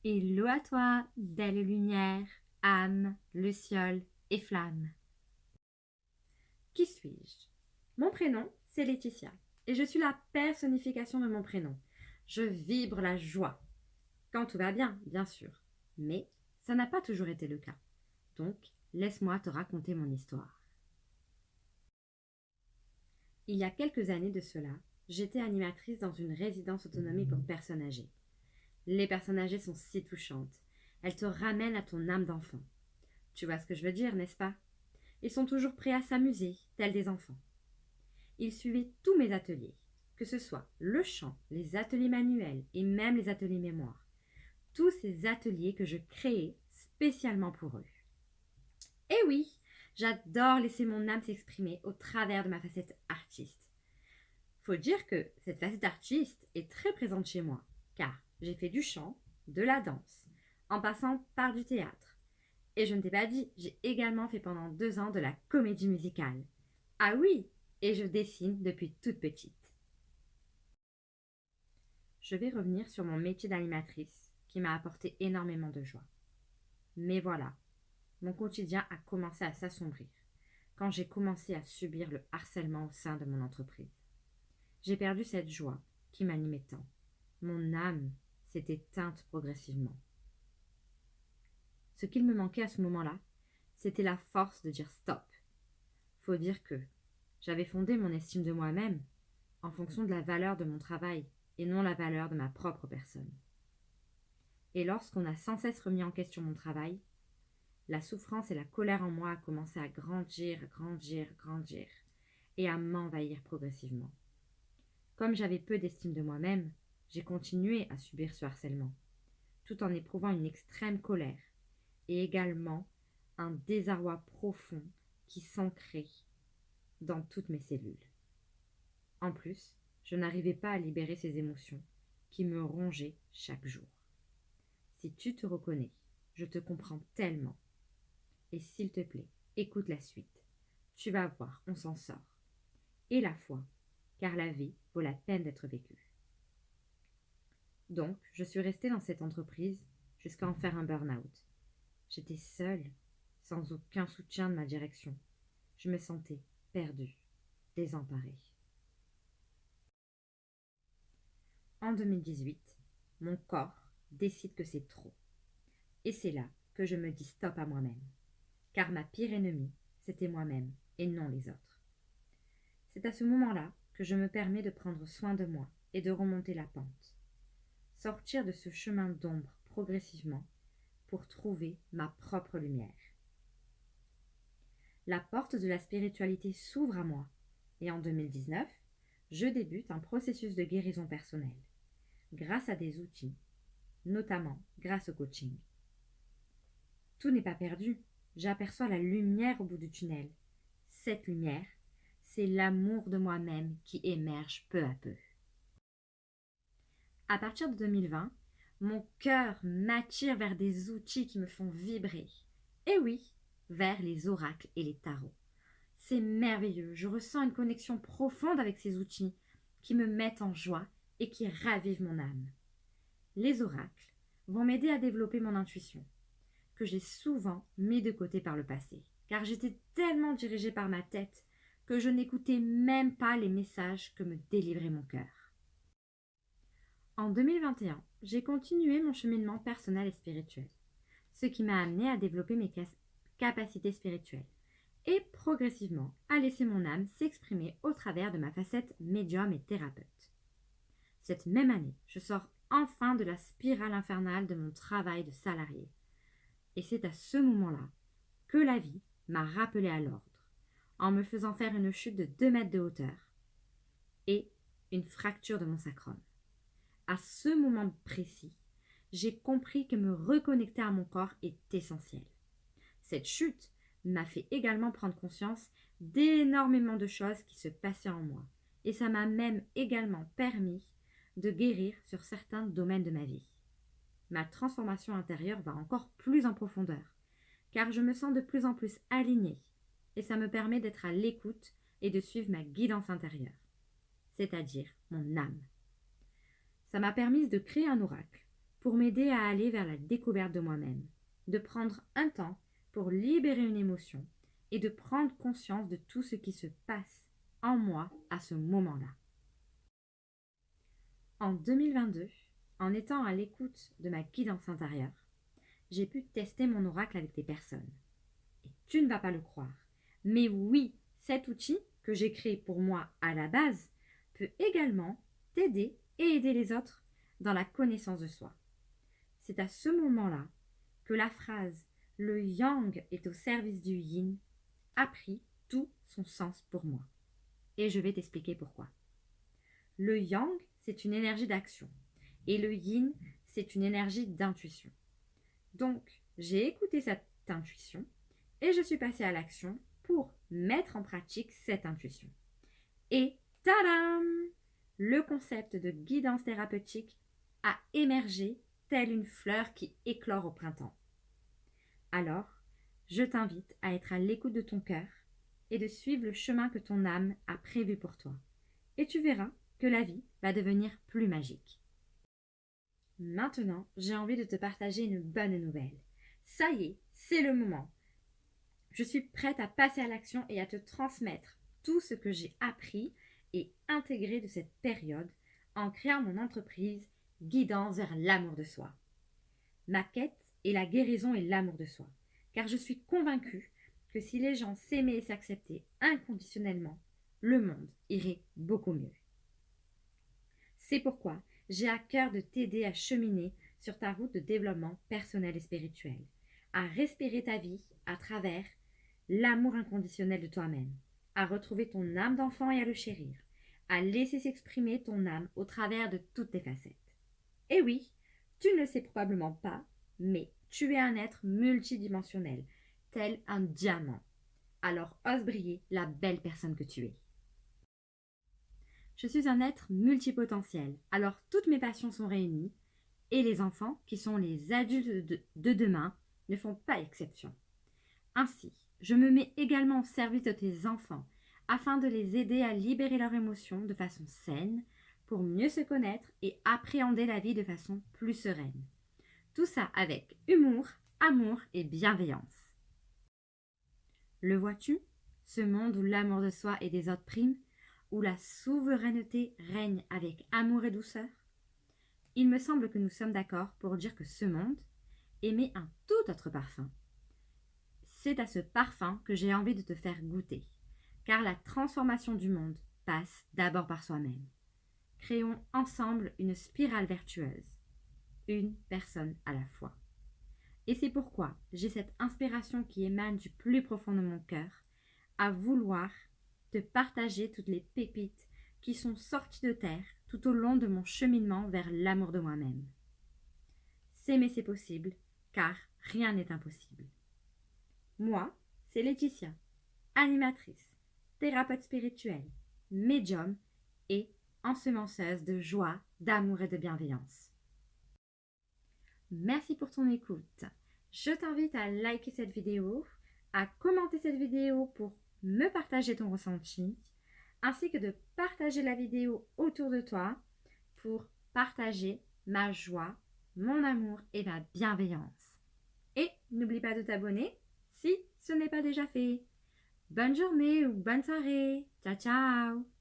Hello à toi, belle lumière, âme, luciole et flamme. Qui suis-je? Mon prénom, c'est Laetitia, et je suis la personnification de mon prénom. Je vibre la joie. Quand tout va bien, bien sûr. Mais ça n'a pas toujours été le cas. Donc, laisse-moi te raconter mon histoire. Il y a quelques années de cela, j'étais animatrice dans une résidence autonomie pour personnes âgées. Les personnes âgées sont si touchantes. Elles te ramènent à ton âme d'enfant. Tu vois ce que je veux dire, n'est-ce pas? Ils sont toujours prêts à s'amuser, tels des enfants. Ils suivaient tous mes ateliers, que ce soit le chant, les ateliers manuels et même les ateliers mémoire. Tous ces ateliers que je créais spécialement pour eux. Et oui, j'adore laisser mon âme s'exprimer au travers de ma facette artiste. Faut dire que cette facette artiste est très présente chez moi, car j'ai fait du chant, de la danse, en passant par du théâtre. Et je ne t'ai pas dit, j'ai également fait pendant 2 ans de la comédie musicale. Ah oui, et je dessine depuis toute petite. Je vais revenir sur mon métier d'animatrice qui m'a apporté énormément de joie. Mais voilà, mon quotidien a commencé à s'assombrir quand j'ai commencé à subir le harcèlement au sein de mon entreprise. J'ai perdu cette joie qui m'animait tant. Mon âme s'est éteinte progressivement. Ce qu'il me manquait à ce moment-là, c'était la force de dire stop. Faut dire que j'avais fondé mon estime de moi-même en fonction de la valeur de mon travail et non la valeur de ma propre personne. Et lorsqu'on a sans cesse remis en question mon travail, la souffrance et la colère en moi a commencé à grandir et à m'envahir progressivement. Comme j'avais peu d'estime de moi-même, j'ai continué à subir ce harcèlement, tout en éprouvant une extrême colère et également un désarroi profond qui s'ancrait dans toutes mes cellules. En plus, je n'arrivais pas à libérer ces émotions qui me rongeaient chaque jour. Si tu te reconnais, je te comprends tellement. Et s'il te plaît, écoute la suite. Tu vas voir, on s'en sort. Et la foi, car la vie vaut la peine d'être vécue. Donc, je suis restée dans cette entreprise jusqu'à en faire un burn-out. J'étais seule, sans aucun soutien de ma direction. Je me sentais perdue, désemparée. En 2018, mon corps décide que c'est trop. Et c'est là que je me dis stop à moi-même. Car ma pire ennemie, c'était moi-même et non les autres. C'est à ce moment-là que je me permets de prendre soin de moi et de remonter la pente. Sortir de ce chemin d'ombre progressivement pour trouver ma propre lumière. La porte de la spiritualité s'ouvre à moi et en 2019, je débute un processus de guérison personnelle grâce à des outils, notamment grâce au coaching. Tout n'est pas perdu, j'aperçois la lumière au bout du tunnel. Cette lumière, c'est l'amour de moi-même qui émerge peu à peu. À partir de 2020, mon cœur m'attire vers des outils qui me font vibrer. Et oui, vers les oracles et les tarots. C'est merveilleux, je ressens une connexion profonde avec ces outils qui me mettent en joie et qui ravivent mon âme. Les oracles vont m'aider à développer mon intuition, que j'ai souvent mis de côté par le passé, car j'étais tellement dirigée par ma tête que je n'écoutais même pas les messages que me délivrait mon cœur. En 2021, j'ai continué mon cheminement personnel et spirituel, ce qui m'a amené à développer mes capacités spirituelles et progressivement à laisser mon âme s'exprimer au travers de ma facette médium et thérapeute. Cette même année, je sors enfin de la spirale infernale de mon travail de salarié. Et c'est à ce moment-là que la vie m'a rappelé à l'ordre, en me faisant faire une chute de 2 mètres de hauteur et une fracture de mon sacrum. À ce moment précis, j'ai compris que me reconnecter à mon corps est essentiel. Cette chute m'a fait également prendre conscience d'énormément de choses qui se passaient en moi. Et ça m'a même également permis de guérir sur certains domaines de ma vie. Ma transformation intérieure va encore plus en profondeur, car je me sens de plus en plus alignée, et ça me permet d'être à l'écoute et de suivre ma guidance intérieure, c'est-à-dire mon âme. Ça m'a permis de créer un oracle pour m'aider à aller vers la découverte de moi-même, de prendre un temps pour libérer une émotion et de prendre conscience de tout ce qui se passe en moi à ce moment-là. En 2022, en étant à l'écoute de ma guidance intérieure, j'ai pu tester mon oracle avec des personnes. Et tu ne vas pas le croire, mais oui, cet outil que j'ai créé pour moi à la base peut également t'aider et aider les autres dans la connaissance de soi. C'est à ce moment-là que la phrase « le yang est au service du yin » a pris tout son sens pour moi. Et je vais t'expliquer pourquoi. Le yang, c'est une énergie d'action et le yin, c'est une énergie d'intuition. Donc, j'ai écouté cette intuition et je suis passée à l'action pour mettre en pratique cette intuition. Et tadam! Le concept de guidance thérapeutique a émergé telle une fleur qui éclore au printemps. Alors, je t'invite à être à l'écoute de ton cœur et de suivre le chemin que ton âme a prévu pour toi. Et tu verras que la vie va devenir plus magique. Maintenant, j'ai envie de te partager une bonne nouvelle. Ça y est, c'est le moment. Je suis prête à passer à l'action et à te transmettre tout ce que j'ai appris et intégré de cette période en créant mon entreprise Guidance vers l'amour de soi. Ma quête est la guérison et l'amour de soi, car je suis convaincue que si les gens s'aimaient et s'acceptaient inconditionnellement, le monde irait beaucoup mieux. C'est pourquoi j'ai à cœur de t'aider à cheminer sur ta route de développement personnel et spirituel, à respirer ta vie à travers l'amour inconditionnel de toi-même, à retrouver ton âme d'enfant et à le chérir, à laisser s'exprimer ton âme au travers de toutes tes facettes. Et oui, tu ne le sais probablement pas, mais tu es un être multidimensionnel, tel un diamant. Alors ose briller la belle personne que tu es. Je suis un être multipotentiel, alors toutes mes passions sont réunies, et les enfants, qui sont les adultes de demain, ne font pas exception. Ainsi, je me mets également au service de tes enfants, afin de les aider à libérer leurs émotions de façon saine, pour mieux se connaître et appréhender la vie de façon plus sereine. Tout ça avec humour, amour et bienveillance. Le vois-tu, ce monde où l'amour de soi et des autres prime, où la souveraineté règne avec amour et douceur? Il me semble que nous sommes d'accord pour dire que ce monde émet un tout autre parfum. C'est à ce parfum que j'ai envie de te faire goûter, car la transformation du monde passe d'abord par soi-même. Créons ensemble une spirale vertueuse, une personne à la fois. Et c'est pourquoi j'ai cette inspiration qui émane du plus profond de mon cœur, à vouloir te partager toutes les pépites qui sont sorties de terre tout au long de mon cheminement vers l'amour de moi-même. S'aimer c'est possible, car rien n'est impossible. Moi, c'est Laetitia, animatrice, thérapeute spirituelle, médium et ensemenceuse de joie, d'amour et de bienveillance. Merci pour ton écoute. Je t'invite à liker cette vidéo, à commenter cette vidéo pour me partager ton ressenti, ainsi que de partager la vidéo autour de toi pour partager ma joie, mon amour et ma bienveillance. Et n'oublie pas de t'abonner si ce n'est pas déjà fait. Bonne journée ou bonne soirée. Ciao, ciao!